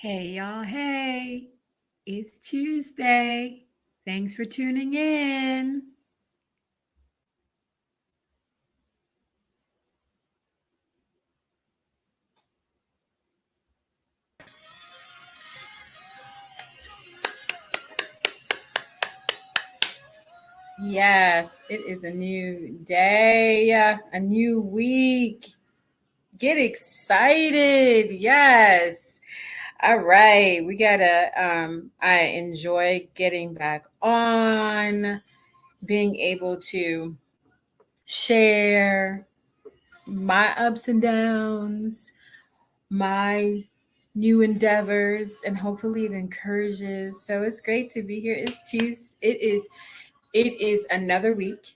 Hey, y'all. Hey, it's Tuesday. Thanks for tuning in. Yes, it is a new day, a new week. Get excited. Yes. All right. I enjoy getting back on, being able to share my ups and downs, my new endeavors, and hopefully it encourages. So it's great to be here. It's Tuesday. It is another week.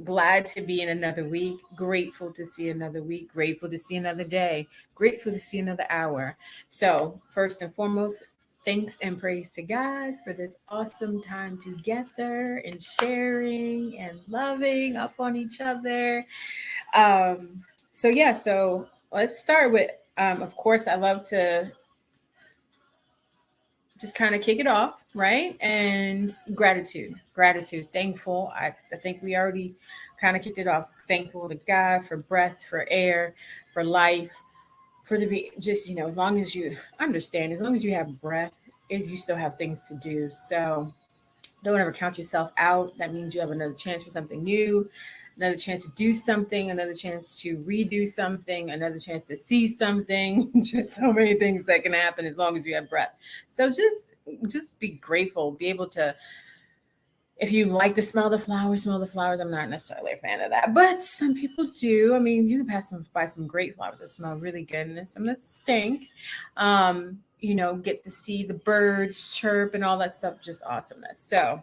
Glad to be in another week. Grateful to see another week. Grateful to see another day. Grateful to see another hour. So first and foremost, thanks and praise to God for this awesome time together and sharing and loving up on each other. So let's start with, of course, I love to just kind of kick it off, right? And gratitude, thankful. I think we already kind of kicked it off. Thankful to God for breath, for air, for life, for to be just, as long as you understand, as long as you have breath, is you still have things to do. So don't ever count yourself out. That means you have another chance for something new, another chance to do something, another chance to redo something, another chance to see something. Just so many things that can happen as long as you have breath. So just be grateful, be able to, if you like to smell the flowers, smell the flowers. I'm not necessarily a fan of that, but some people do. I mean, you can buy some great flowers that smell really good, and there's some that stink. Get to see the birds chirp and all that stuff, just awesomeness. So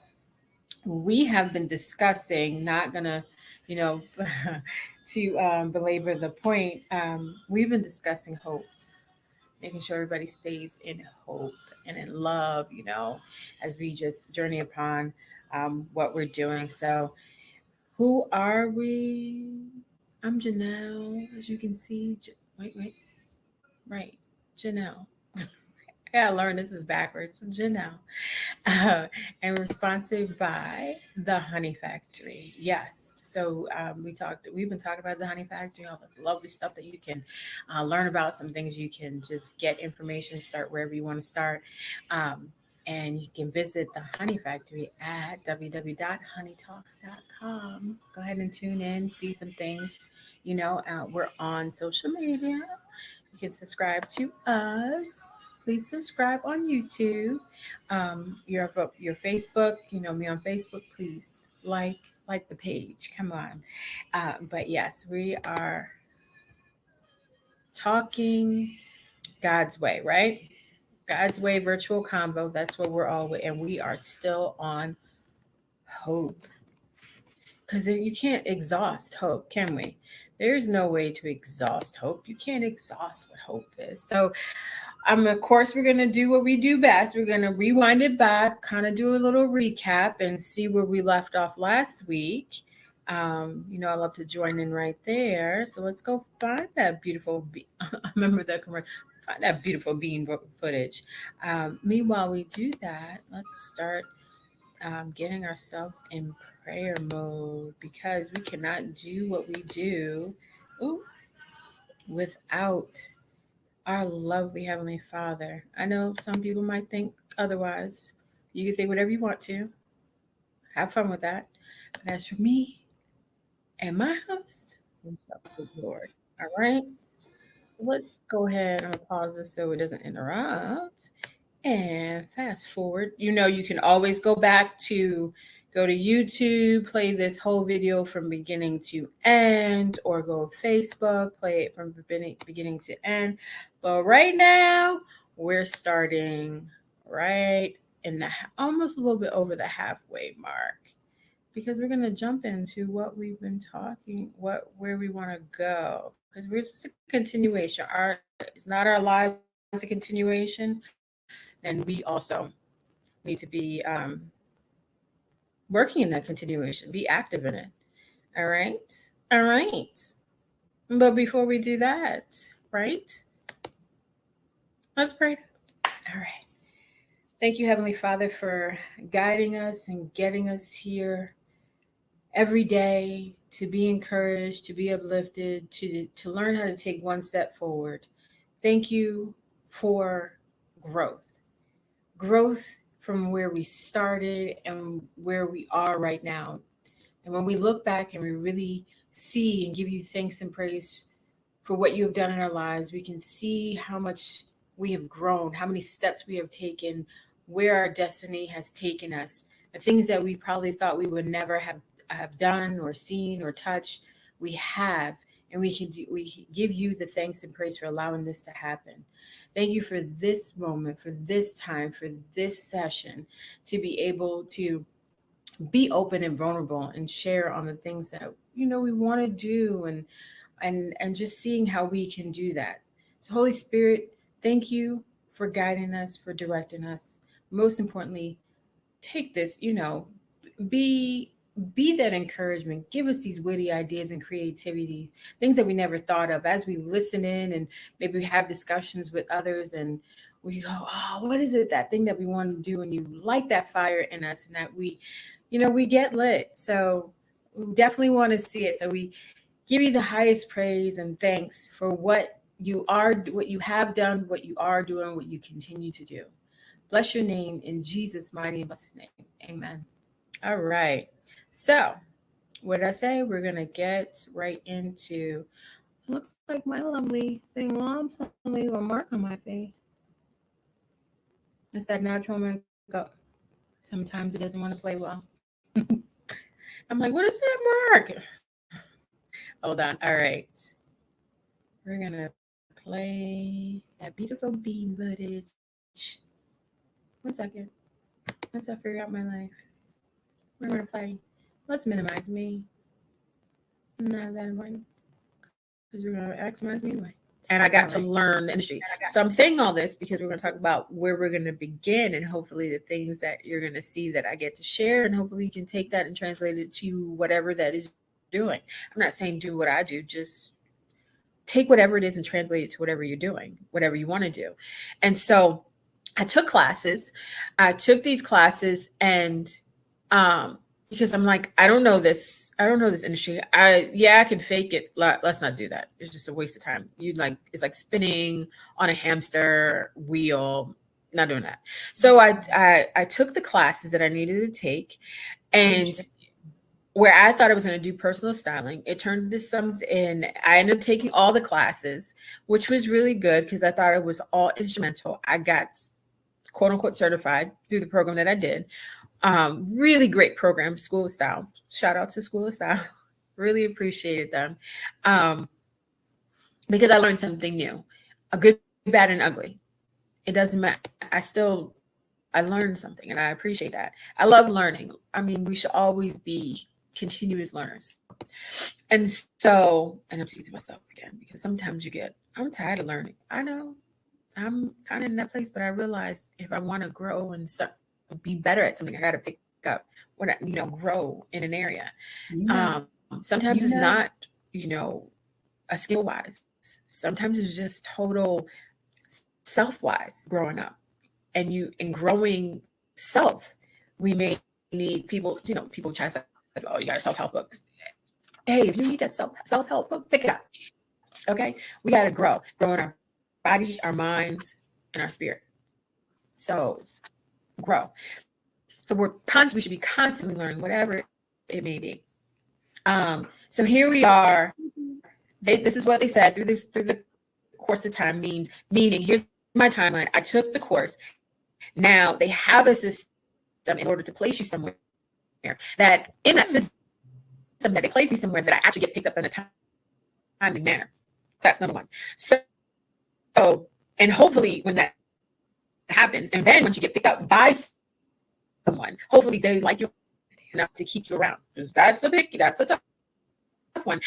we have been discussing, not gonna, you know, to belabor the point, we've been discussing hope, making sure everybody stays in hope and in love, as we just journey upon what we're doing. So, who are we? I'm Janelle, as you can see. Wait, right, Janelle. I gotta learn this is backwards. Janelle. uh, and responsive by the Honey Factory. Yes. So we've been talking about the Honey Factory, all the lovely stuff that you can learn about, some things you can just get information, start wherever you want to start. Um, and you can visit the Honey Factory at www.honeytalks.com. Go ahead and tune in, see some things. We're on social media. You can subscribe to us. Please subscribe on YouTube. Your Facebook, me on Facebook. Please like the page. Come on. But yes, we are talking God's way, right? God's way virtual convo. That's what we're all with, and we are still on hope, because you can't exhaust hope, can we? There's no way to exhaust hope. You can't exhaust what hope is. So of course, we're gonna do what we do best. We're gonna rewind it back, kind of do a little recap, and see where we left off last week. I love to join in right there. So let's go find that beautiful. I remember that commercial. Find that beautiful bean footage. Meanwhile, we do that. Let's start getting ourselves in prayer mode, because we cannot do what we do, ooh, without our lovely Heavenly Father. I know some people might think otherwise. You can think whatever you want to. Have fun with that. But as for me and my house, we shall serve the Lord. All right. Let's go ahead and pause this so it doesn't interrupt. And fast forward. You can always go to YouTube, play this whole video from beginning to end, or go Facebook, play it from beginning to end. But right now, we're starting right in almost a little bit over the halfway mark, because we're going to jump into what we've been talking, where we want to go, because we're just a continuation. It's not our lives a continuation, then we also need to be working in that continuation, be active in it. All right. All right. But before we do that, right, let's pray. All right. Thank you, Heavenly Father, for guiding us and getting us here every day to be encouraged, to be uplifted, to learn how to take one step forward. Thank you for growth. Growth from where we started and where we are right now. And when we look back and we really see and give you thanks and praise for what you have done in our lives, we can see how much we have grown, how many steps we have taken, where our destiny has taken us, the things that we probably thought we would never have done or seen or touched, we have. And we give you the thanks and praise for allowing this to happen. Thank you for this moment, for this time, for this session, to be able to be open and vulnerable and share on the things that we want to do, and just seeing how we can do that. So Holy Spirit, thank you for guiding us, for directing us. Most importantly, take this, be be that encouragement. Give us these witty ideas and creativity, things that we never thought of as we listen in and maybe have discussions with others, and we go, oh, what is it, that thing that we want to do, and you light that fire in us, and that we get lit. So we definitely want to see it. So we give you the highest praise and thanks for what you have done, what you are doing, what you continue to do. Bless your name in Jesus' mighty and blessed name. Amen. All right. So, what did I say? We're going to get right into, it looks like my lovely thing. Well, I'm going to leave a mark on my face. It's that natural makeup. Sometimes it doesn't want to play well. I'm like, what is that mark? Hold on. All right. We're going to play that beautiful bean footage. 1 second. Once I figure out my life, we're going to play. Let's minimize me. Not that important. Because you're going to maximize me anyway. And I got to learn the industry. So I'm saying all this because we're going to talk about where we're going to begin, and hopefully the things that you're going to see that I get to share, and hopefully you can take that and translate it to whatever that is doing. I'm not saying do what I do, just take whatever it is and translate it to whatever you're doing, whatever you want to do. And so I took classes. I took these classes, and because I'm like, I don't know this industry. I can fake it. Let's not do that. It's just a waste of time. It's like spinning on a hamster wheel. Not doing that. So I took the classes that I needed to take, and where I thought I was going to do personal styling, it turned into something. And I ended up taking all the classes, which was really good because I thought it was all instrumental. I got quote unquote certified through the program that I did. Really great program, School of Style. Shout out to School of Style. Really appreciated them because I learned something new, a good, bad, and ugly. It doesn't matter. I learned something, and I appreciate that. I love learning. I mean, we should always be continuous learners. And I'm speaking to myself again because sometimes I'm tired of learning. I know I'm kind of in that place, but I realize if I want to grow and be better at something, I got to pick up grow in an area. Sometimes it's not, a skill wise. Sometimes it's just total self wise growing up, and growing self. We may need people, people try to say, oh, you got a self-help book. Hey, if you need that self-help book, pick it up. Okay. We got to grow in our bodies, our minds, and our spirit. So grow. So we should be constantly learning, whatever it may be. So here we are. This is what they said through the course of time meaning here's my timeline. I took the course. Now they have a system in order to place you somewhere that in that system that they place me somewhere that I actually get picked up in a timely manner. That's number one. So and hopefully when that happens, and then once you get picked up by someone, hopefully they like you enough to keep you around. That's a tough one.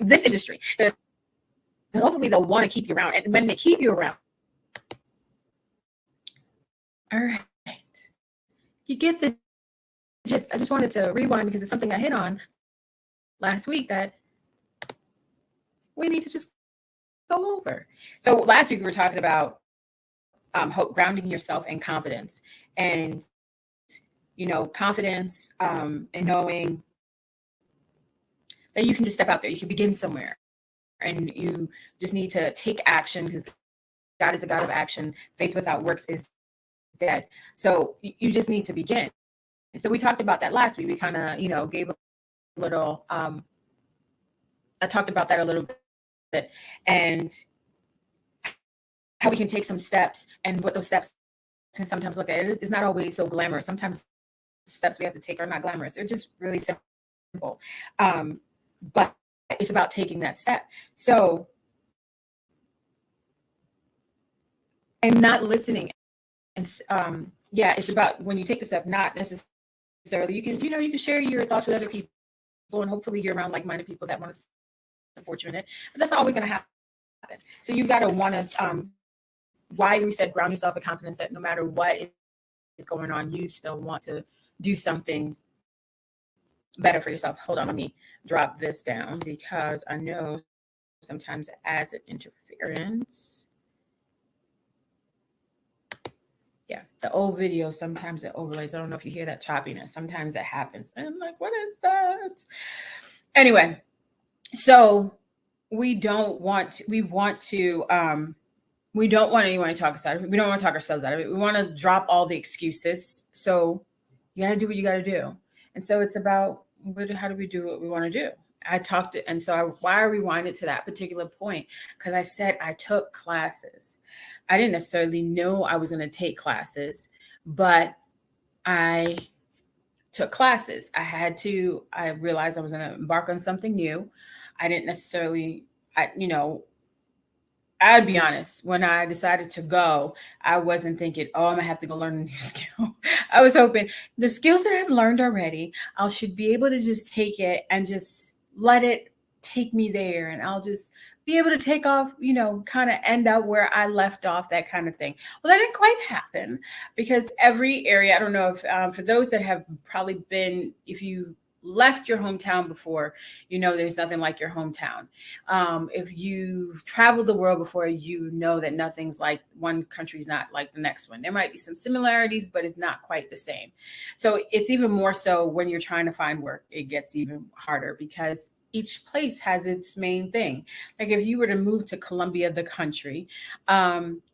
This industry. So hopefully they'll want to keep you around. And when they keep you around, all right, you get the gist. I just wanted to rewind because it's something I hit on last week that we need to just go over. So last week we were talking about hope, grounding yourself in confidence. And, confidence, and knowing that you can just step out there, you can begin somewhere, and you just need to take action, because God is a God of action. Faith without works is dead. So you just need to begin. So we talked about that last week. We kind of, gave a little, I talked about that a little bit, and how we can take some steps, and what those steps can sometimes look at. It's not always so glamorous. Sometimes steps we have to take are not glamorous. They're just really simple. But it's about taking that step. So, and not listening. And it's about when you take the step, not necessarily, you can share your thoughts with other people, and hopefully you're around like-minded people that want to support you in it. But that's not always going to happen. So you've got to want to, why we said ground yourself in confidence, that no matter what is going on, you still want to do something better for yourself. Hold on, let me drop this down, because I know sometimes it adds an interference. Yeah, the old video, sometimes it overlays. I don't know if you hear that choppiness. Sometimes it happens. And I'm like, what is that? Anyway, so we don't want anyone to talk us out of it. We don't want to talk ourselves out of it. We want to drop all the excuses. So you got to do what you got to do. And so it's about, how do we do what we want to do? Why I rewinded to that particular point, because I said I took classes. I didn't necessarily know I was going to take classes, but I took classes. I realized I was going to embark on something new. I didn't necessarily, I'd be honest, when I decided to go, I wasn't thinking, oh, I'm going to have to go learn a new skill. I was hoping the skills that I've learned already, I should be able to just take it and just let it take me there. And I'll just be able to take off, kind of end up where I left off, that kind of thing. Well, that didn't quite happen, because every area, I don't know if for those that have probably been, if you left your hometown before, there's nothing like your hometown. If you've traveled the world before, that nothing's like, one country's not like the next one. There might be some similarities, but it's not quite the same. So it's even more so when you're trying to find work, it gets even harder, because each place has its main thing. Like if you were to move to Colombia, the country,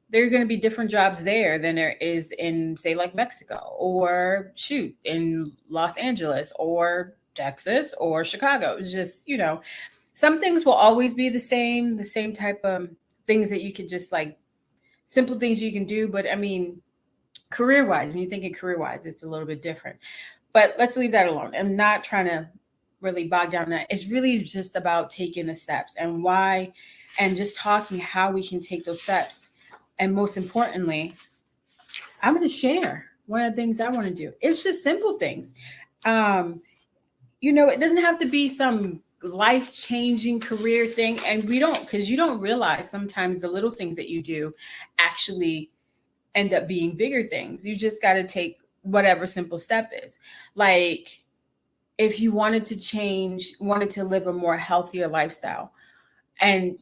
there are going to be different jobs there than there is in, say, like Mexico, or in Los Angeles, or Texas, or Chicago. It's just, some things will always be the same type of things that you could just, like, simple things you can do. But I mean, career-wise, when you're thinking career-wise, it's a little bit different. But let's leave that alone. I'm not trying to really bog down that. It's really just about taking the steps, and why, and just talking how we can take those steps. And most importantly, I'm going to share one of the things I want to do. It's just simple things. It doesn't have to be some life-changing career thing. And because you don't realize sometimes the little things that you do actually end up being bigger things. You just got to take whatever simple step is. Like if you wanted to live a more healthier lifestyle, and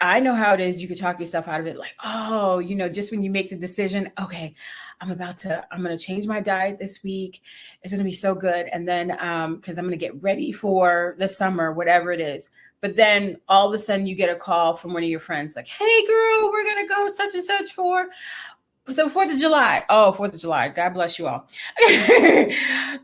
I know how it is. You could talk yourself out of it, like, oh, just when you make the decision, okay, I'm going to change my diet this week. It's going to be so good. And then, because I'm going to get ready for the summer, whatever it is. But then all of a sudden you get a call from one of your friends, like, hey girl, we're going to go such and such for 4th of July. Oh, 4th of July. God bless you all. We're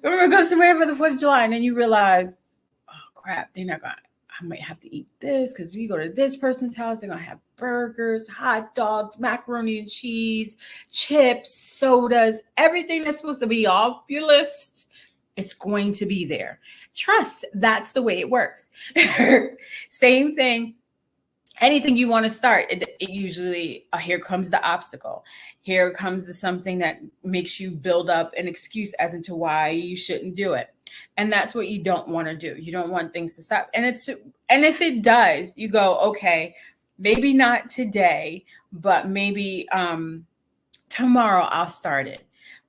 going to go somewhere for the 4th of July. And then you realize, oh crap, they're not going to. I might have to eat this, because if you go to this person's house, they're going to have burgers, hot dogs, macaroni and cheese, chips, sodas, everything that's supposed to be off your list. It's going to be there. Trust, that's the way it works. Same thing. Anything you want to start, it usually, here comes the obstacle. Here comes something that makes you build up an excuse as to why you shouldn't do it. And that's what you don't want to do. You don't want things to stop. And if it does, you go, okay, maybe not today, but maybe tomorrow I'll start it.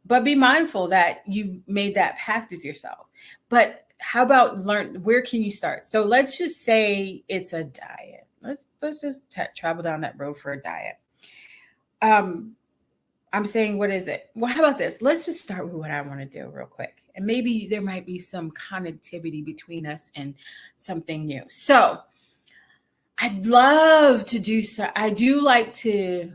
But be mindful that you made that pact with yourself. But how about where can you start? So let's just say it's a diet. Let's just travel down that road for a diet. I'm saying, what is it? Well, how about this? Let's just start with what I want to do real quick. And maybe there might be some connectivity between us and something new. So I'd love to do so. I do like to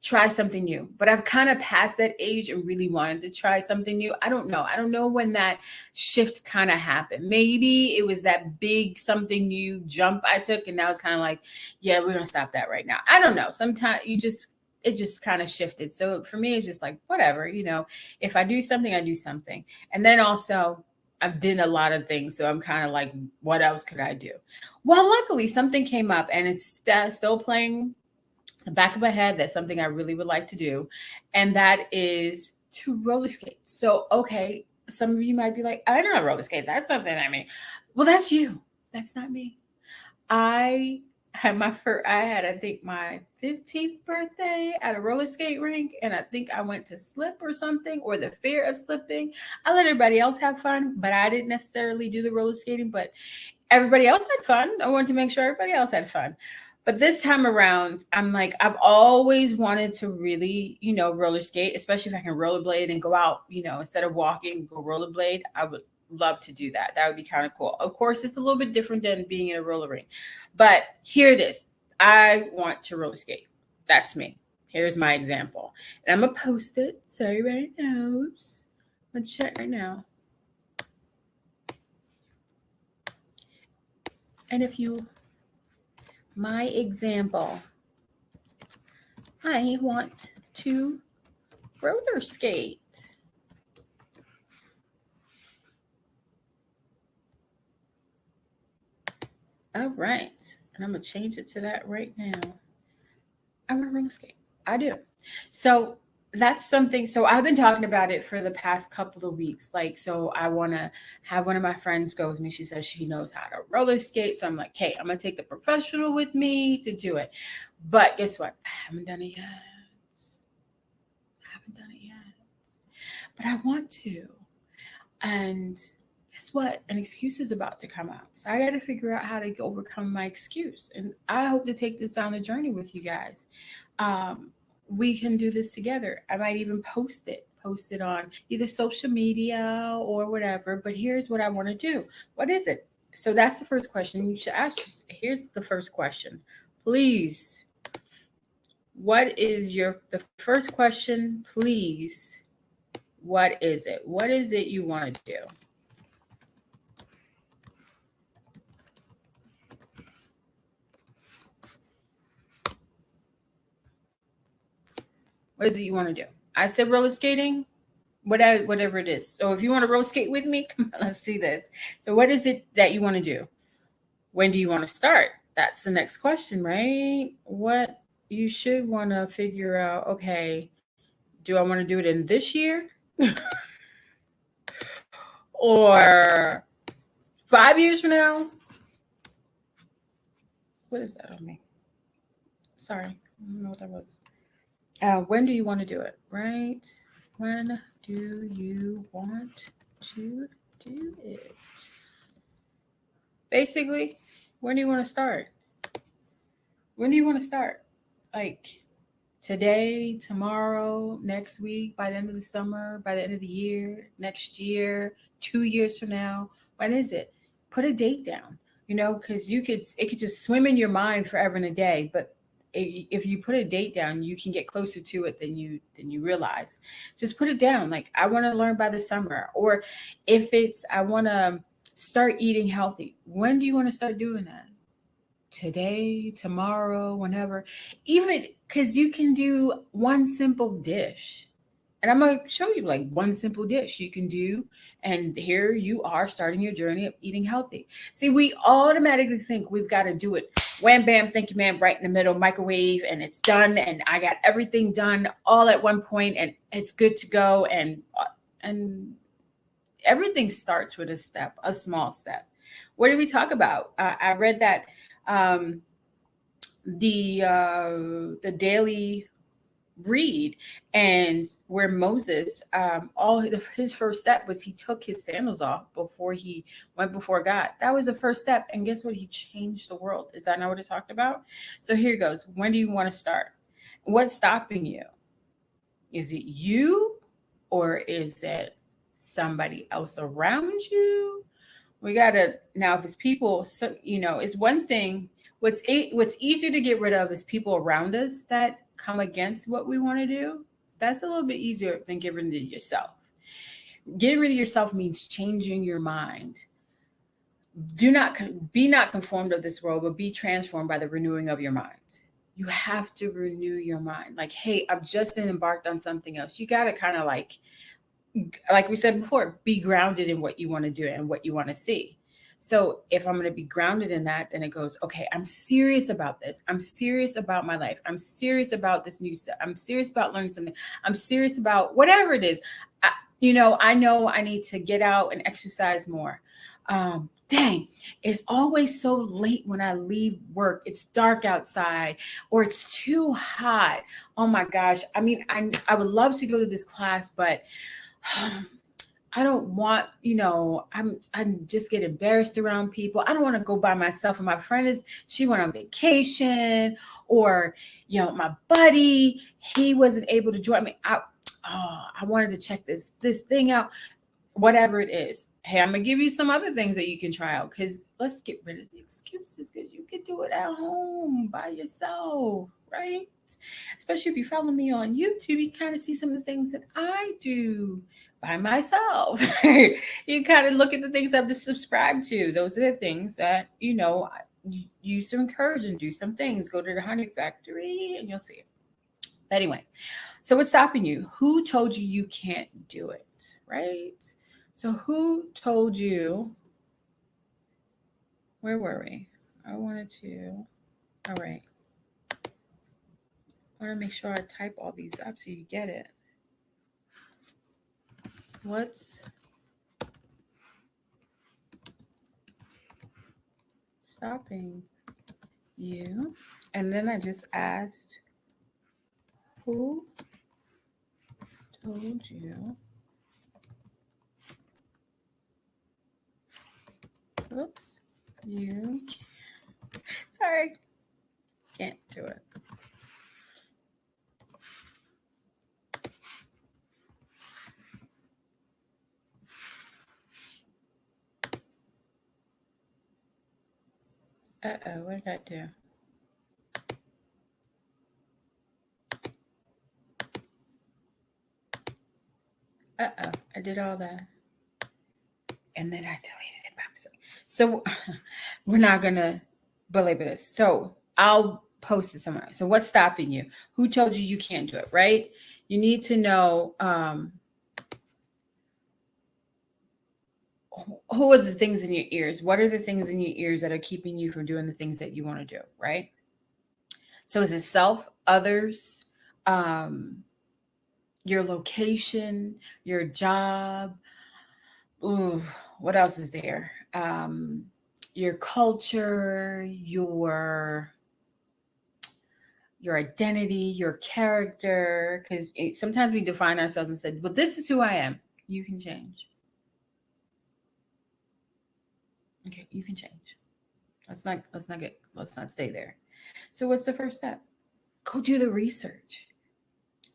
try something new, but I've kind of passed that age and really wanted to try something new. I don't know. I don't know when that shift kind of happened. Maybe it was that big something new jump I took, and now it's kind of like, yeah, we're gonna stop that right now. I don't know. Sometimes it just kind of shifted. So for me, it's just like whatever, if I do something, I do something. And then also I've done a lot of things. So I'm kind of like, what else could I do? Well, luckily something came up and it's still playing the back of my head. That's something I really would like to do. And that is to roller skate. So, okay, some of you might be like, I know how to roller skate. That's something I mean. Well, that's you. That's not me. I I had, I think, my 15th birthday at a roller skate rink. And I think I went to slip or something, or the fear of slipping. I let everybody else have fun, but I didn't necessarily do the roller skating. But everybody else had fun. I wanted to make sure everybody else had fun. But this time around, I'm like, I've always wanted to really, roller skate, especially if I can rollerblade and go out, instead of walking, go rollerblade. I would love to do that. That would be kind of cool. Of course, it's a little bit different than being in a roller rink. But here it is. I want to roller skate. That's me. Here's my example. And I'm going to post it so everybody knows. Let's check right now. And if you, my example, I want to roller skate. All right. And I'm going to change it to that right now. I want to roller skate. I do. So that's something. So I've been talking about it for the past couple of weeks. Like, so I want to have one of my friends go with me. She says she knows how to roller skate. So I'm like, hey, I'm going to take the professional with me to do it. But guess what? I haven't done it yet. But I want to. And guess what? An excuse is about to come out. So I got to figure out how to overcome my excuse. And I hope to take this on a journey with you guys. We can do this together. I might even post it on either social media or whatever. But here's what I want to do. What is it? So that's the first question you should ask. Here's the first question. Please. What is the first question? Please. What is it? What is it you want to do? What is it you want to do? I said roller skating, whatever it is. So if you want to roller skate with me, come on, let's do this. So what is it that you want to do? When do you want to start? That's the next question, right? What you should want to figure out, okay, do I want to do it in this year? Or 5 years from now? What is that on me? Sorry, I don't know what that was. When do you want to do it, right? When do you want to do it? Basically, when do you want to start? When do you want to start? Like today, tomorrow, next week, by the end of the summer, by the end of the year, next year, 2 years from now? When is it? Put a date down, because it could just swim in your mind forever and a day. But if you put a date down, you can get closer to it than you realize. Just put it down. Like, I want to learn by the summer. Or if it's, I want to start eating healthy. When do you want to start doing that? Today, tomorrow, whenever. Even because you can do one simple dish. And I'm going to show you like one simple dish you can do. And here you are starting your journey of eating healthy. See, we automatically think we've got to do it. Wham, bam, thank you, ma'am, right in the middle, microwave, and it's done. And I got everything done all at one point, and it's good to go. And everything starts with a small step. What did we talk about? I read that the daily read, and where Moses, his first step was he took his sandals off before he went before God. That was the first step, and guess what? He changed the world. Is that not what it talked about? So here it goes. When do you want to start? What's stopping you? Is it you, or is it somebody else around you? We gotta now. If it's people, so it's one thing. What's easier to get rid of is people around us that come against what we want to do. That's a little bit easier than getting rid of yourself. Getting rid of yourself means changing your mind. Do not be not conformed of this world, but be transformed by the renewing of your mind. You have to renew your mind. Like, hey, I've just embarked on something else. You got to kind of like we said before, be grounded in what you want to do and what you want to see. So if I'm going to be grounded in that, then it goes, okay, I'm serious about this. I'm serious about my life. I'm serious about this new stuff. I'm serious about learning something. I'm serious about whatever it is. I know I need to get out and exercise more. Dang, it's always so late when I leave work. It's dark outside or it's too hot. Oh my gosh. I mean, I would love to go to this class, but I don't want, I just get embarrassed around people. I don't want to go by myself. And my friend she went on vacation, or, my buddy, he wasn't able to join me. I wanted to check this thing out, whatever it is. Hey, I'm going to give you some other things that you can try out, because let's get rid of the excuses, because you can do it at home by yourself, right? Especially if you follow me on YouTube, you kind of see some of the things that I do by myself. You kind of look at the things I've just subscribed to. Those are the things that, I use to encourage and do some things. Go to the Honey Factory and you'll see it. But anyway, so what's stopping you? Who told you you can't do it, right? So who told you? Where were we? I wanted to. All right. I want to make sure I type all these up so you get it. What's stopping you? And then I just asked, who told you? Oops. You. Sorry. Can't do it. Uh-oh, what did I do? Uh-oh, I did all that. And then I deleted it by mistake. So we're not going to belabor this. So I'll post it somewhere. So what's stopping you? Who told you you can't do it, right? You need to know who are the things in your ears? What are the things in your ears that are keeping you from doing the things that you want to do, right? So is it self, others, your location, your job? Ooh, what else is there? Your culture, your identity, your character. Because sometimes we define ourselves and say, "But this is who I am." You can change. Okay, you can change. Let's not stay there. So what's the first step? Go do the research.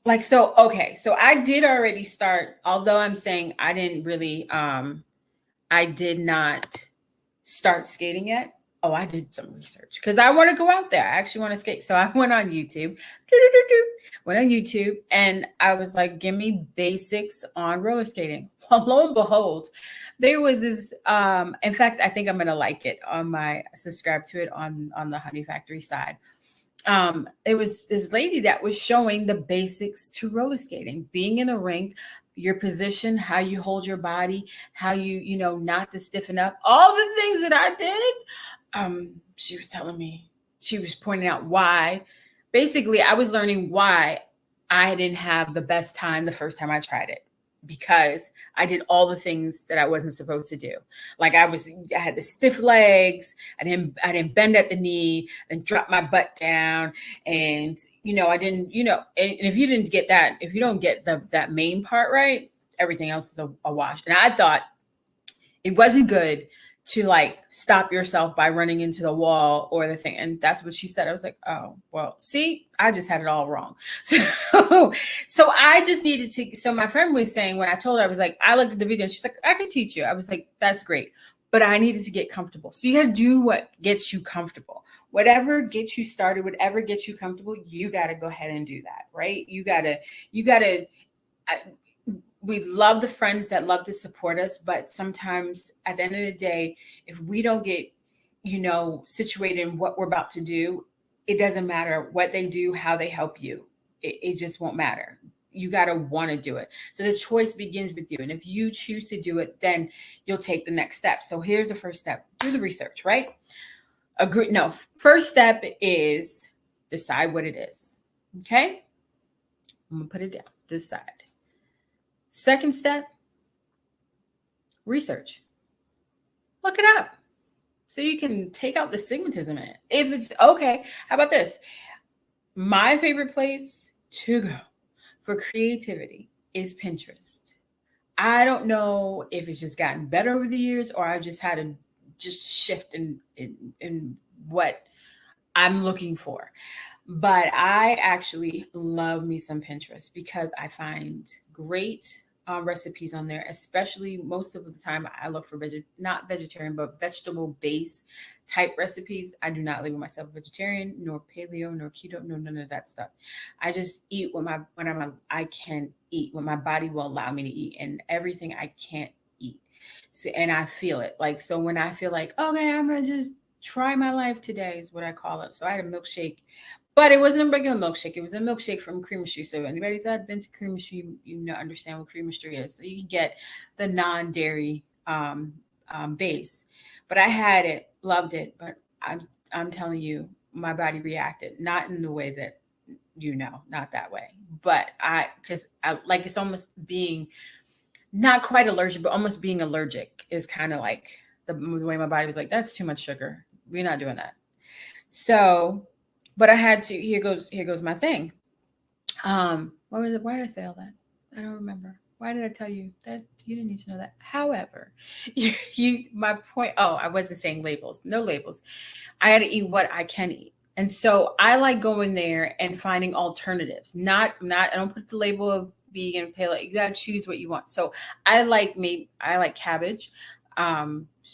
Okay, so I did already start, although I'm saying I didn't really I did not start skating yet. Oh, I did some research because I want to go out there. I actually want to skate. So I went on YouTube. Went on YouTube and I was like, give me basics on roller skating. Well, lo and behold, there was this in fact, I think I'm gonna like it on my subscribe to it on the Honey Factory side. It was this lady that was showing the basics to roller skating, being in a rink, your position, how you hold your body, how you not to stiffen up, all the things that I did. She was telling me, she was pointing out why. Basically, I was learning why I didn't have the best time the first time I tried it, because I did all the things that I wasn't supposed to do. Like I had the stiff legs. I didn't bend at the knee and drop my butt down. And, I didn't, and if you didn't get that, if you don't get that main part right, everything else is a wash. And I thought it wasn't good to like stop yourself by running into the wall or the thing. And that's what she said. I was like, oh, well, see, I just had it all wrong. So I just needed to. So my friend was saying, when I told her, I was like, I looked at the video and she's like, I can teach you. I was like, that's great. But I needed to get comfortable. So you got to do what gets you comfortable. Whatever gets you started, whatever gets you comfortable, you got to go ahead and do that, right? You got to, we love the friends that love to support us, but sometimes at the end of the day, if we don't get, situated in what we're about to do, it doesn't matter what they do, how they help you. It just won't matter. You got to want to do it. So the choice begins with you. And if you choose to do it, then you'll take the next step. So here's the first step. Do the research, right? Agree. No, first step is decide what it is. Okay. I'm going to put it down. Decide. Second step, research. Look it up so you can take out the stigmatism in it. If it's okay, how about this? My favorite place to go for creativity is Pinterest. I don't know if it's just gotten better over the years or I've just had a just shift in what I'm looking for. But I actually love me some Pinterest because I find great recipes on there, especially most of the time I look for not vegetarian, but vegetable based type recipes. I do not label myself a vegetarian, nor paleo, nor keto, no, none of that stuff. I just eat I can eat, what my body will allow me to eat, and everything I can't eat. So, and I feel it. Like, so when I feel like, okay, I'm going to just try my life today is what I call it. So I had a milkshake, but it wasn't a regular milkshake. It was a milkshake from Creamery. So anybody's that been to Creamery, you understand what Creamery is. So you can get the non-dairy base. But I had it, loved it. But I'm telling you, my body reacted, not in the way that not that way. But because I like, it's almost being not quite allergic, but almost being allergic is kind of like the way my body was like, that's too much sugar. We're not doing that. So, but I had to, here goes my thing. What was it? Why did I say all that? I don't remember. Why did I tell you that? You didn't need to know that. However, my point, oh, I wasn't saying labels, no labels. I had to eat what I can eat. And so I like going there and finding alternatives. I don't put the label of vegan, paleo. You got to choose what you want. So I like cabbage,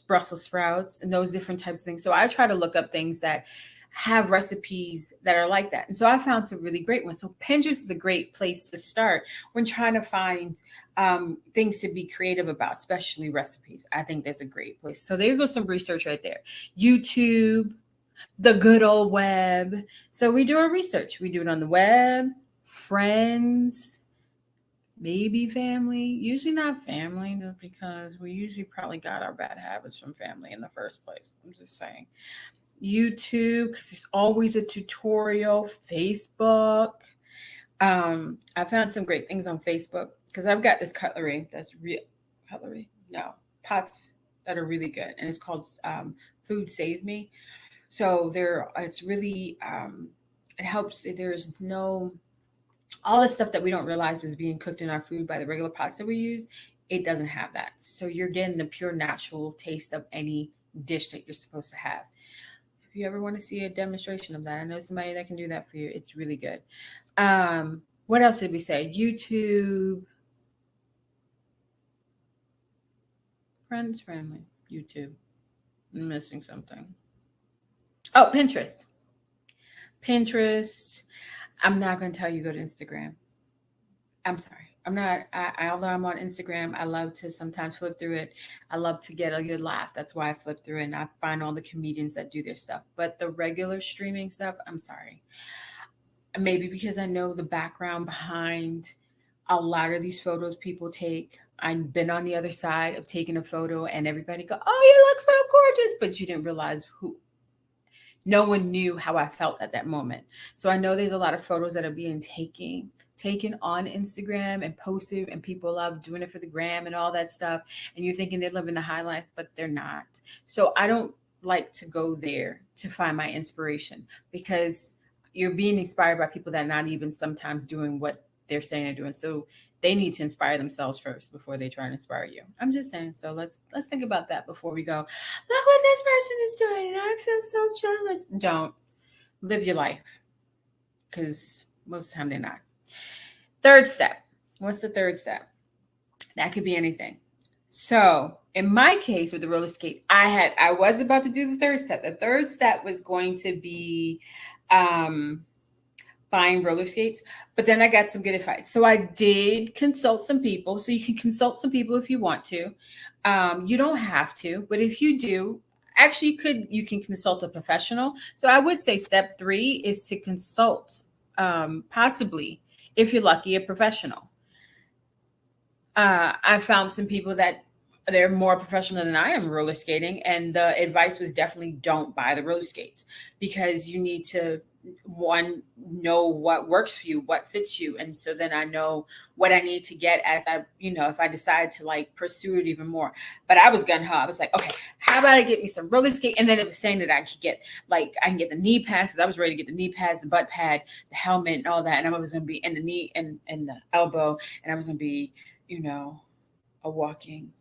Brussels sprouts, and those different types of things. So I try to look up things that have recipes that are like that. And so I found some really great ones. So Pinterest is a great place to start when trying to find things to be creative about, especially recipes. I think that's a great place. So there goes some research right there. YouTube, the good old web. So we do our research. We do it on the web, friends, maybe family, usually not family, just because we usually probably got our bad habits from family in the first place. I'm just saying. YouTube, because there's always a tutorial. Facebook. I found some great things on Facebook because I've got this cutlery that's real cutlery. No, pots that are really good, and it's called Food Save Me. So it's really it helps. There's no all the stuff that we don't realize is being cooked in our food by the regular pots that we use. It doesn't have that, so you're getting the pure natural taste of any dish that you're supposed to have. If you ever want to see a demonstration of that, I know somebody that can do that for you. It's really good. What else did we say? YouTube, friends, family, YouTube. I'm missing something. Oh, Pinterest. Pinterest. I'm not going to tell you go to Instagram. I'm sorry. I'm not, although I'm on Instagram, I love to sometimes flip through it. I love to get a good laugh. That's why I flip through it and I find all the comedians that do their stuff. But the regular streaming stuff, I'm sorry. Maybe because I know the background behind a lot of these photos people take. I've been on the other side of taking a photo and everybody go, oh, you look so gorgeous. But you didn't realize no one knew how I felt at that moment. So I know there's a lot of photos that are being taken on Instagram and posted, and people love doing it for the gram and all that stuff. And you're thinking they're living the high life, but they're not. So I don't like to go there to find my inspiration because you're being inspired by people that are not even sometimes doing what they're saying they're doing. So They need to inspire themselves first before they try and inspire you. I'm just saying. So let's think about that before we go. Look what this person is doing, and I feel so jealous. Don't live your life, because most of the time they're not. Third step. What's the third step? That could be anything. So in my case with the roller skate, I was about to do the third step. The third step was going to be um buying roller skates, but then I got some good advice. So I did consult some people. So you can consult some people if you want to. You don't have to, but if you do, actually you can consult a professional. So I would say step 3 is to consult, possibly, if you're lucky, a professional. I found some people that they're more professional than I am roller skating, and the advice was definitely don't buy the roller skates, because you need to, one, know what works for you, what fits you, and so then I know what I need to get as I, if I decide to like pursue it even more. But I was gun ho. I was like, okay, how about I get me some roller skate? And then it was saying that I can get the knee pads. I was ready to get the knee pads, the butt pad, the helmet, and all that, and I was going to be in the knee and the elbow, and I was going to be, a walking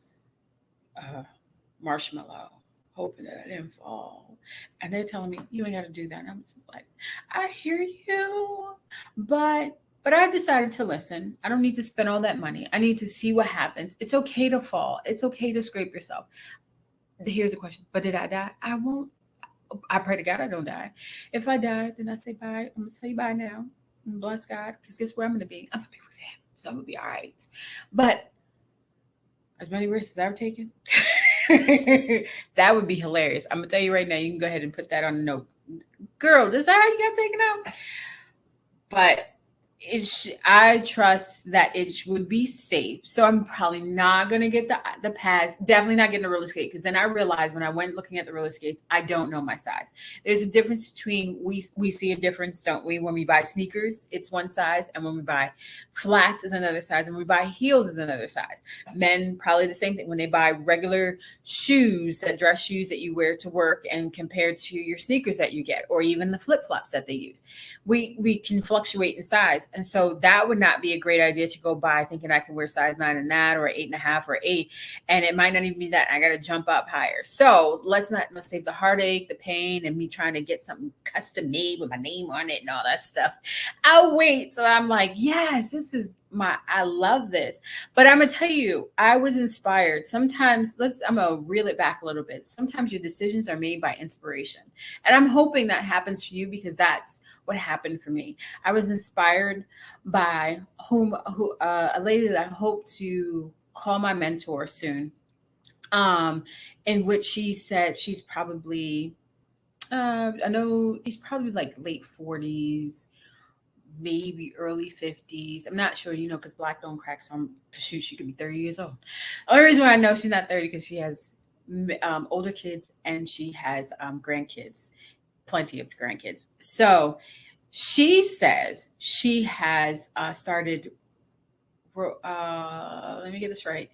marshmallow, hoping that I didn't fall. And they're telling me, you ain't got to do that. And I'm just like, I hear you. But I decided to listen. I don't need to spend all that money. I need to see what happens. It's okay to fall. It's okay to scrape yourself. Here's the question. But did I die? I won't. I pray to God I don't die. If I die, then I say bye. I'm going to tell you bye now. And bless God. Because guess where I'm going to be? I'm going to be with him. So I'm going to be all right. But as many risks as I've taken, that would be hilarious. I'm gonna tell you right now. You can go ahead and put that on a note, girl. This is how you got taken out. But I trust that it would be safe. So I'm probably not gonna get the pads. Definitely not getting a roller skate, because then I realized when I went looking at the roller skates, I don't know my size. There's a difference between we see a difference, don't we? When we buy sneakers, it's one size, and when we buy flats is another size, and when we buy heels is another size. Men probably the same thing when they buy regular shoes, that dress shoes that you wear to work, and compared to your sneakers that you get, or even the flip flops that they use. We can fluctuate in size. And so that would not be a great idea to go buy thinking I can wear size 9 in that, or 8.5 or 8. And it might not even be that. I got to jump up higher. So let's save the heartache, the pain, and me trying to get something custom made with my name on it and all that stuff. I'll wait. So I'm like, yes, I love this. But I'm going to tell you, I was inspired. Sometimes I'm going to reel it back a little bit. Sometimes your decisions are made by inspiration. And I'm hoping that happens for you, because that's what happened for me. I was inspired by a lady that I hope to call my mentor soon, in which she said she's probably, I know he's probably like late 40s, maybe early 50s. I'm not sure, because black don't crack. So shoot, she could be 30 years old. The only reason why I know she's not 30 because she has older kids, and she has grandkids, plenty of grandkids. So she says she has started, let me get this right,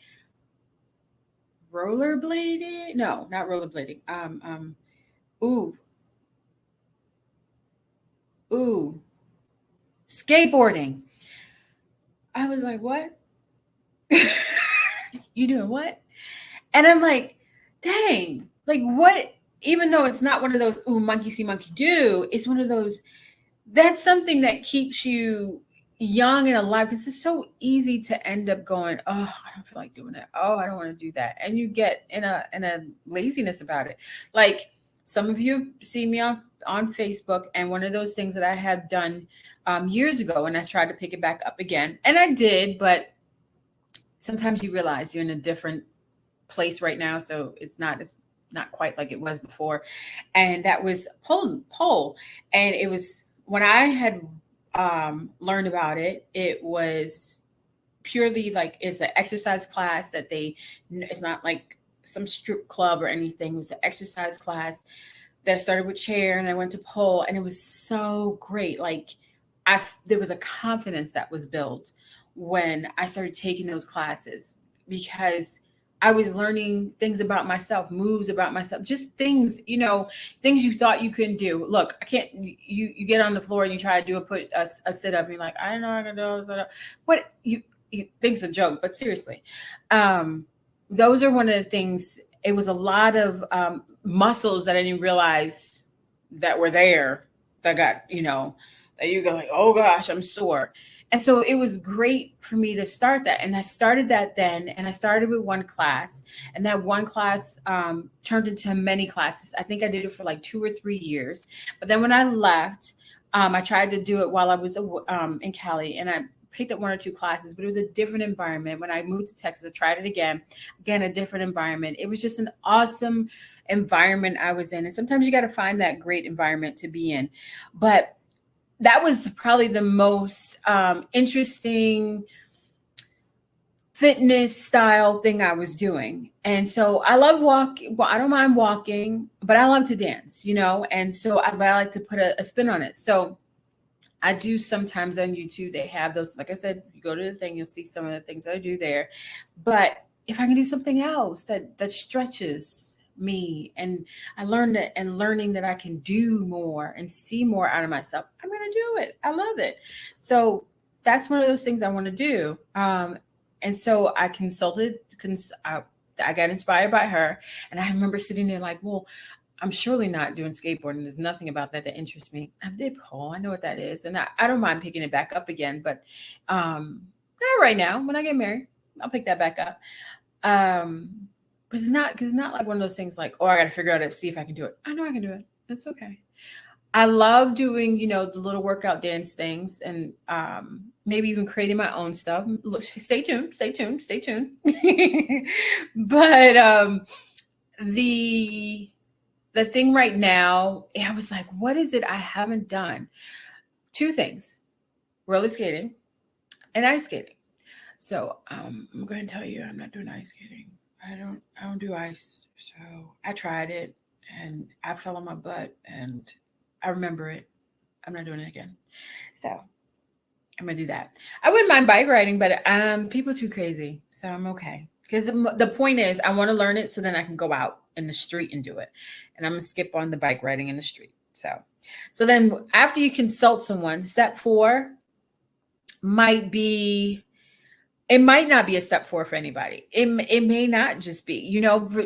rollerblading. No, not rollerblading. Ooh, skateboarding. I was like, what? You doing what? And I'm like, dang, like what? Even though it's not one of those, ooh, monkey see, monkey do, it's one of those, that's something that keeps you young and alive, because it's so easy to end up going, oh, I don't feel like doing that. Oh, I don't want to do that. And you get in a laziness about it. Like some of you see me on Facebook, and one of those things that I had done years ago, and I tried to pick it back up again, and I did, but sometimes you realize you're in a different place right now, so it's not quite like it was before. And that was pole. And it was, when I had learned about it, it was purely like, it's an exercise class that it's not like some strip club or anything. It was an exercise class that started with chair, and I went to pole, and it was so great. Like there was a confidence that was built when I started taking those classes, because I was learning things about myself, moves about myself, just things, things you thought you couldn't do. Look, I can't, you get on the floor and you try to do a sit up, and you're like, I don't know how to do it. But he thinks a joke, but seriously, um, those are one of the things. It was a lot of muscles that I didn't realize that were there that got, that you go like, oh gosh, I'm sore. And so it was great for me to start that. And I started that then, and I started with one class, and that one class turned into many classes. I think I did it for like 2 or 3 years. But then when I left, I tried to do it while I was in Cali, and I picked up 1 or 2 classes, but it was a different environment. When I moved to Texas, I tried it again, a different environment. It was just an awesome environment I was in. And sometimes you got to find that great environment to be in. But that was probably the most interesting fitness style thing I was doing. And so I love walking. Well, I don't mind walking, but I love to dance, and so I like to put a spin on it. So I do sometimes on YouTube. They have those, like I said, you go to the thing, you'll see some of the things that I do there. But if I can do something else that stretches me, and I learned that, and learning that I can do more and see more out of myself, I'm gonna do it. I love it. So that's one of those things I want to do. And so I consulted. I got inspired by her, and I remember sitting there like, well, I'm surely not doing skateboarding. There's nothing about that interests me. I did pole. I know what that is. And I don't mind picking it back up again, but not right now. When I get married, I'll pick that back up. But it's not like one of those things like, oh, I got to figure out it, see if I can do it. I know I can do it. It's okay. I love doing, the little workout dance things, and maybe even creating my own stuff. Look, stay tuned, stay tuned, stay tuned. But the thing right now, I was like, what is it I haven't done? 2 things: roller skating and ice skating. So I'm going to tell you, I'm not doing ice skating. I don't do ice. So I tried it, and I fell on my butt, and I remember it. I'm not doing it again. So I'm gonna do that. I wouldn't mind bike riding, but people too crazy, so I'm okay. Because the point is, I want to learn it so then I can go out in the street and do it. And I'm gonna skip on the bike riding in the street. So then after you consult someone, step 4 might be. It might not be a step 4 for anybody. It may not just be,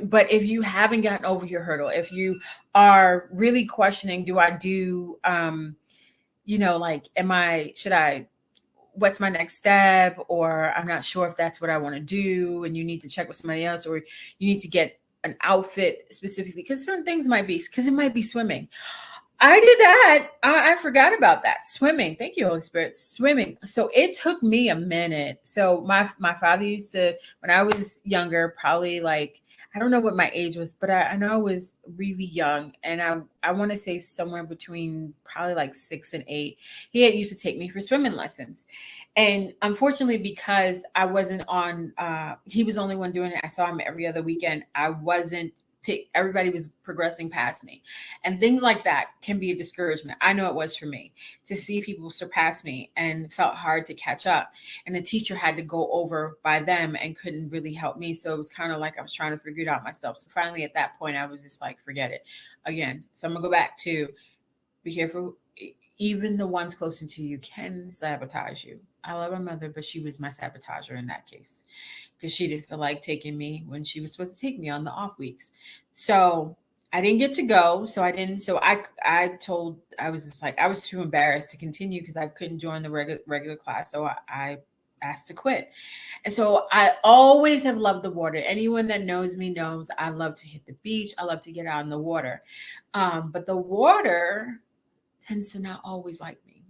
but if you haven't gotten over your hurdle, if you are really questioning, do I do, like, should I, what's my next step? Or I'm not sure if that's what I want to do. And you need to check with somebody else, or you need to get an outfit specifically, because certain things it might be swimming. I did that. I forgot about that. Swimming. Thank you, Holy Spirit. Swimming. So it took me a minute. So my father used to, when I was younger, probably like, I don't know what my age was, but I know I was really young. And I want to say somewhere between probably like 6 and 8. He had used to take me for swimming lessons. And unfortunately, because I wasn't on, he was the only one doing it. I saw him every other weekend. I wasn't everybody was progressing past me, and things like that can be a discouragement. I know it was for me, to see people surpass me, and felt hard to catch up, and the teacher had to go over by them and couldn't really help me. So it was kind of like I was trying to figure it out myself. So finally at that point I was just like, forget it again. So I'm gonna go back to be careful. Even the ones closest to you can sabotage you. I love my mother, but she was my sabotager in that case, because she didn't feel like taking me when she was supposed to take me on the off weeks. So I didn't get to go. So I didn't. So I was just like, I was too embarrassed to continue because I couldn't join the regular class. So I asked to quit. And so I always have loved the water. Anyone that knows me knows I love to hit the beach. I love to get out in the water. But the water tends to not always like me.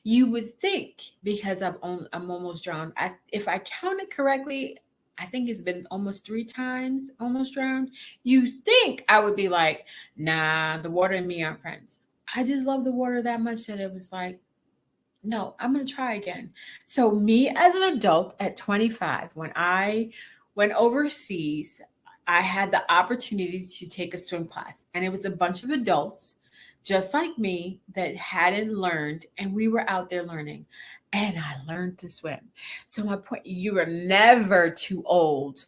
You would think, because I'm almost drowned. If I counted correctly, I think it's been almost 3 times almost drowned. You think I would be like, nah, the water and me aren't friends. I just love the water that much that it was like, no, I'm going to try again. So me as an adult at 25, when I went overseas, I had the opportunity to take a swim class, and it was a bunch of adults just like me that hadn't learned, and we were out there learning, and I learned to swim. So my point, you are never too old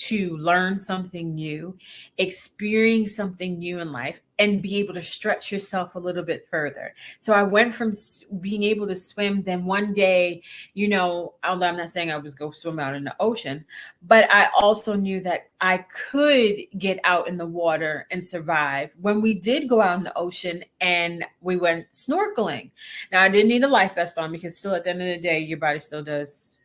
to learn something new, experience something new in life, and be able to stretch yourself a little bit further. So I went from being able to swim, then one day, although I'm not saying I was go swim out in the ocean, but I also knew that I could get out in the water and survive when we did go out in the ocean and we went snorkeling. Now, I didn't need a life vest on because still at the end of the day, your body still does.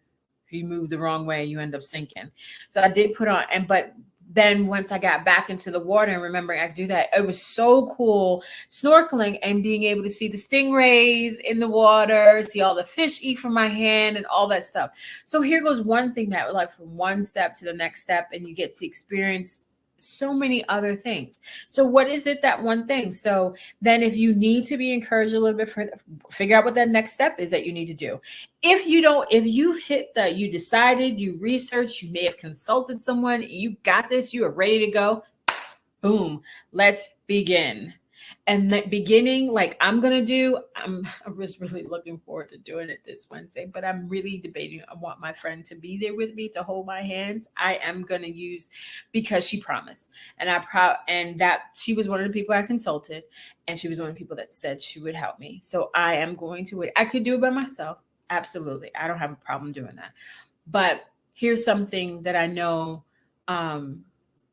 If you move the wrong way, you end up sinking. So I did put on, but then once I got back into the water and remembering I could do that, it was so cool snorkeling and being able to see the stingrays in the water, see all the fish eat from my hand and all that stuff. So here goes one thing that like from one step to the next step, and you get to experience so many other things. So what is it, that one thing? So then if you need to be encouraged a little bit further, figure out what that next step is that you need to do. If you've hit that, you decided, you researched, you may have consulted someone, you got this, you are ready to go, boom, let's begin. And that beginning, like I was really looking forward to doing it this Wednesday, but I'm really debating. I want my friend to be there with me to hold my hands. I am going to use, because she promised, and that she was one of the people I consulted, and she was one of the people that said she would help me. So I am going to I could do it by myself. Absolutely. I don't have a problem doing that. But here's something that I know,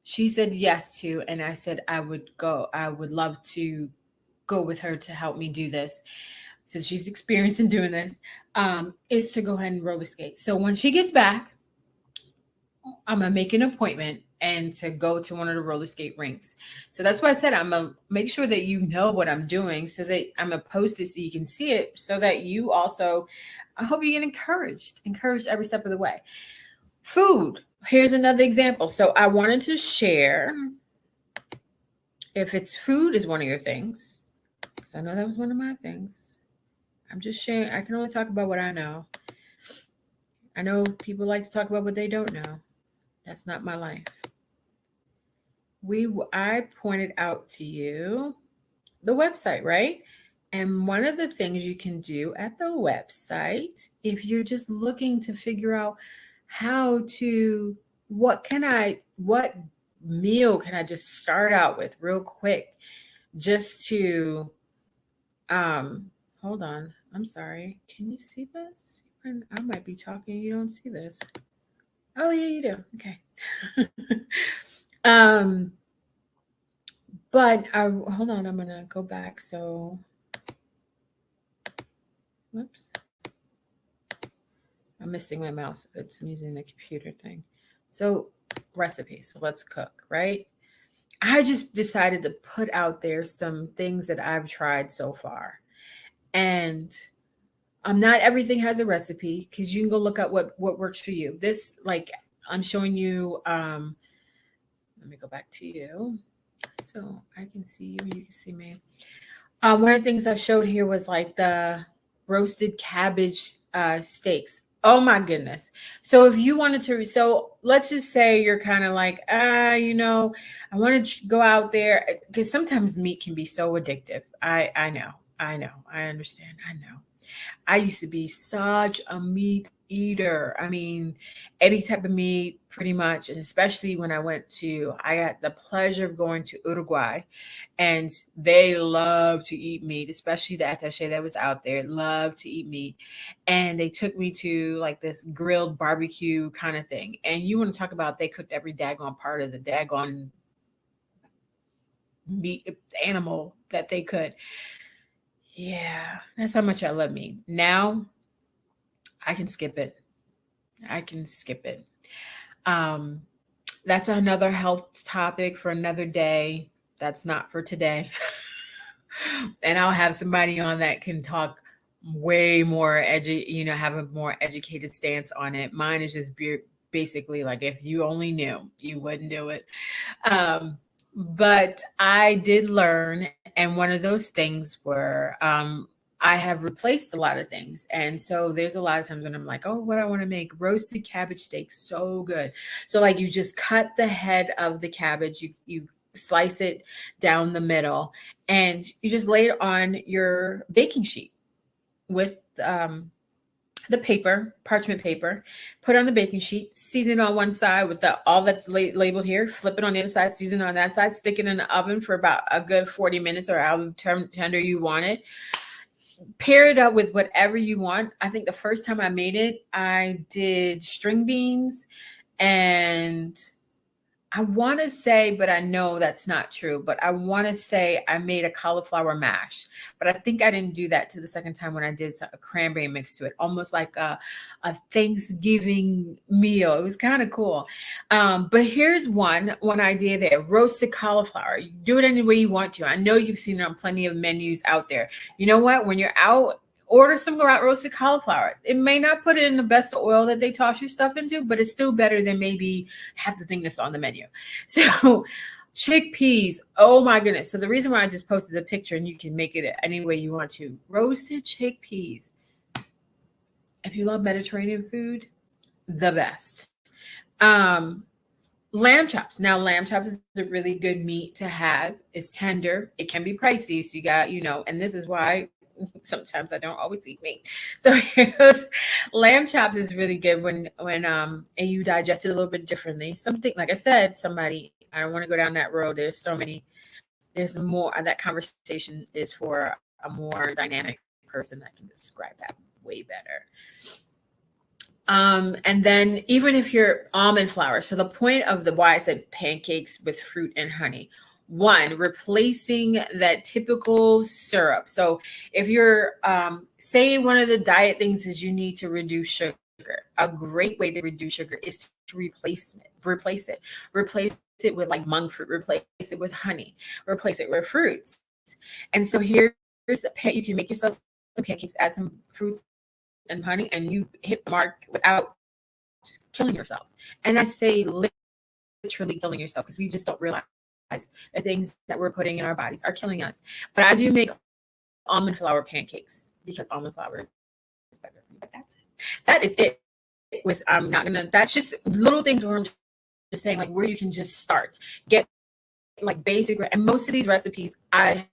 she said yes to, and I said I would go. I would love to go with her to help me do this, since she's experienced in doing this, is to go ahead and roller skate. So when she gets back, I'm going to make an appointment and to go to one of the roller skate rinks. So that's why I said I'm going to make sure that you know what I'm doing, so that I'm going to post it so you can see it, so that you also, I hope you get encouraged every step of the way. Food. Here's another example. So I wanted to share, if it's food is one of your things, because I know that was one of my things. I'm just sharing. I can only talk about what I know. I know people like to talk about what they don't know. That's not my life. I pointed out to you the website, right? And one of the things you can do at the website, if you're just looking to figure out what meal can I just start out with real quick, just to, hold on. I'm sorry. Can you see this? I might be talking. You don't see this. Oh yeah, you do. Okay. But hold on. I'm going to go back. So, whoops. I'm missing my mouse. I'm using the computer thing. So recipes. So let's cook, right? I just decided to put out there some things that I've tried so far. And not everything has a recipe, because you can go look at what works for you. This, like, I'm showing you, let me go back to you so I can see you and you can see me. One of the things I showed here was like the roasted cabbage steaks. Oh my goodness. So if you wanted to, so let's just say you're kind of like, I want to go out there, because sometimes meat can be so addictive. I know. I understand. I know. I used to be such a meat eater. I mean, any type of meat, pretty much. And especially when I got the pleasure of going to Uruguay, and they love to eat meat, especially the attaché that was out there, love to eat meat. And they took me to like this grilled barbecue kind of thing. And you want to talk about, they cooked every daggone part of the daggone meat animal that they could. Yeah, that's how much I love meat. Now I can skip it. That's another health topic for another day. That's not for today. And I'll have somebody on that can talk way more have a more educated stance on it. Mine is just basically like, if you only knew, you wouldn't do it. But I did learn, and one of those things were, I have replaced a lot of things. And so there's a lot of times when I'm like, oh, what I want to make, roasted cabbage steak, so good. So like, you just cut the head of the cabbage, you slice it down the middle, and you just lay it on your baking sheet with the paper, parchment paper, put it on the baking sheet, season it on one side with all that's labeled here, flip it on the other side, season it on that side, stick it in the oven for about a good 40 minutes or however tender you want it. Pair it up with whatever you want. I think the first time I made it, I did string beans, and I want to say, but I know that's not true, but I want to say I made a cauliflower mash, but I think I didn't do that to the second time when I did a cranberry mix to it, almost like a Thanksgiving meal. It was kind of cool. But here's one idea there: roasted cauliflower. You do it any way you want to. I know you've seen it on plenty of menus out there. You know what? When you're out, order some roasted cauliflower. It may not put it in the best oil that they toss your stuff into, but it's still better than maybe half the thing that's on the menu. So chickpeas, oh my goodness. So the reason why I just posted the picture, and you can make it any way you want to, roasted chickpeas. If you love Mediterranean food, the best. Lamb chops. Now, lamb chops is a really good meat to have. It's tender. It can be pricey. So you got, and this is why sometimes I don't always eat meat. So lamb chops is really good when and you digest it a little bit differently. Something like I said, I don't want to go down that road. There's more. That conversation is for a more dynamic person that can describe that way better. And then even if you're almond flour, so the point of why I said pancakes with fruit and honey. One, replacing that typical syrup. So if you're, say one of the diet things is you need to reduce sugar, a great way to reduce sugar is to replace it with like monk fruit, replace it with honey, replace it with fruits. And so here's you can make yourself some pancakes, add some fruits and honey, and you hit the mark without killing yourself. And I say literally killing yourself because we just don't realize the things that we're putting in our bodies are killing us. But I do make almond flour pancakes because almond flour is better. But that's it. That is it. I'm not gonna. That's just little things where I'm just saying like where you can just start, get like basic. And most of these recipes I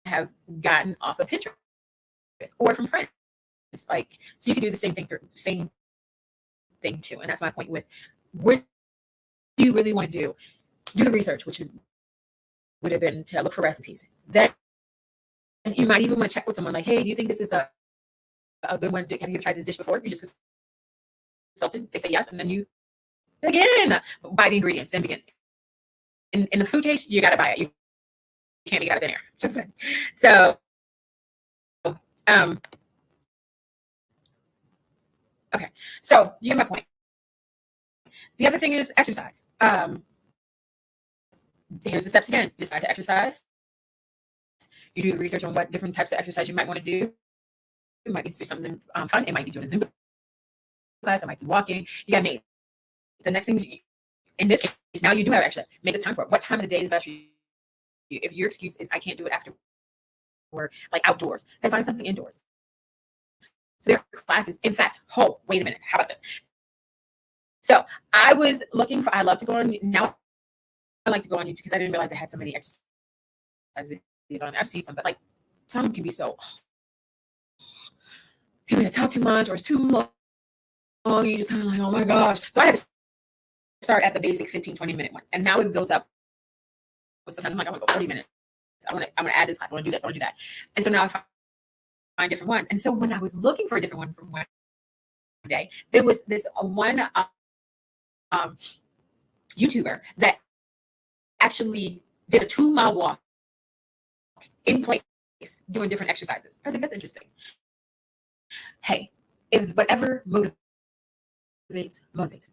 have gotten off of Pinterest or from friends. It's like so you can do the same thing too. And that's my point with what do you really want to do? Do the research, which would have been to look for recipes. Then you might even want to check with someone like, hey, do you think this is a good one? Have you tried this dish before? You just consulted, they say yes, and then you again buy the ingredients, then begin. In the food taste, you gotta buy it. You can't be out of thin air. Just so okay. So you get my point. The other thing is exercise. Here's the steps again. You decide to exercise. You do the research on what different types of exercise you might want to do. It might be something fun. It might be doing a Zumba class. It might be walking. You got to make the next thing. In this case, now you do have extra. Make a time for it. What time of the day is best for you? If your excuse is I can't do it after work, like outdoors, then find something indoors. So there are classes. In fact, wait a minute. How about this? So I was looking for. I love to go on now. I like to go on YouTube because I didn't realize I had so many exercise videos on. I've seen some, but like some can be so maybe they talk too much or it's too long. You just kind of like, oh my gosh. So I had to start at the basic 15-20 minute one, and now it builds up. Sometimes I'm like, I want to go 40 minutes. I'm gonna add this class. I want to do this. I want to do that. And so now I find different ones. And so when I was looking for a different one from one day, there was this one YouTuber that actually did a 2-mile walk in place doing different exercises. I was like, that's interesting. Hey, if whatever motivates.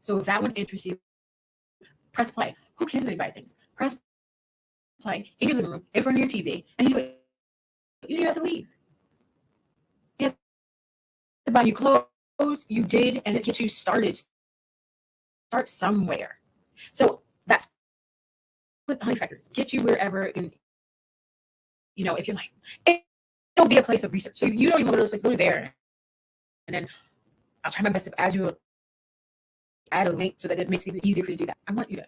So if that one interests you, press play. Who cares anybody thinks? Press play in your living room, in front of your TV, and you do it. You don't have to leave. You have to buy new clothes. You did, and it gets you started. Start somewhere. So that's what the honey factors get you wherever. If you're like, it'll be a place of research. So if you don't even go to those places, go to there, and then I'll try my best to add a link so that it makes it easier for you to do that. I want you to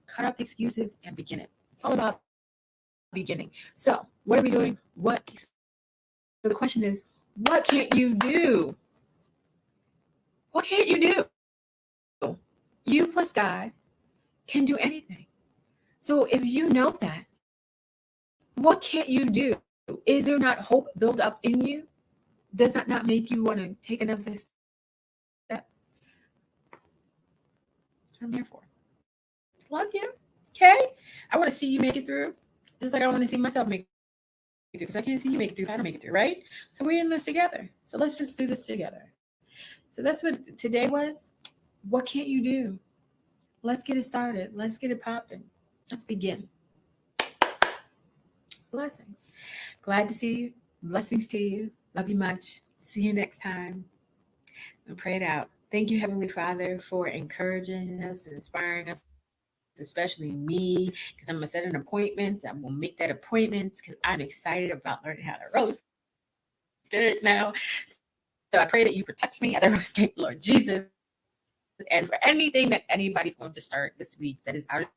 cut out the excuses and begin it. It's all about beginning. So what are we doing? So the question is, What can't you do? What can't you do? You plus God can do anything. So if you know that, what can't you do? Is there not hope built up in you? Does that not make you want to take another step? That's what I'm here for. Love you. Okay? I want to see you make it through. Just like I want to see myself make it through. Because I can't see you make it through if I don't make it through, right? So we're in this together. So let's just do this together. So that's what today was. What can't you do? Let's get it started. Let's get it popping. Let's begin. Blessings. Glad to see you. Blessings to you. Love you much. See you next time. And pray it out. Thank you, Heavenly Father, for encouraging us, inspiring us, especially me, because I'm going to set an appointment. I will make that appointment because I'm excited about learning how to roast good now. So I pray that you protect me as I roast cake, Lord Jesus. And for anything that anybody's going to start this week that is out of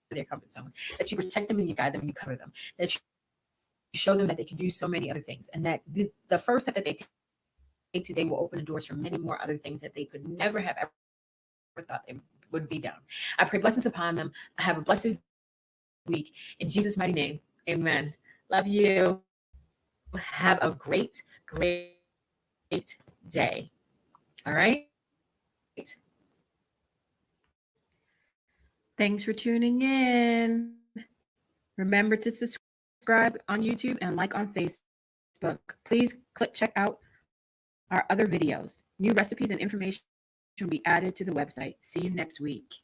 their comfort zone, that you protect them and you guide them and you cover them, that you show them that they can do so many other things, and that the first step that they take today will open the doors for many more other things that they could never have ever thought they would be done. I pray blessings upon them. I have a blessed week. In Jesus' mighty name, amen. Love you. Have a great, great day. All right. Thanks for tuning in. Remember to subscribe on YouTube and like on Facebook. Please check out our other videos. New recipes and information will be added to the website. See you next week.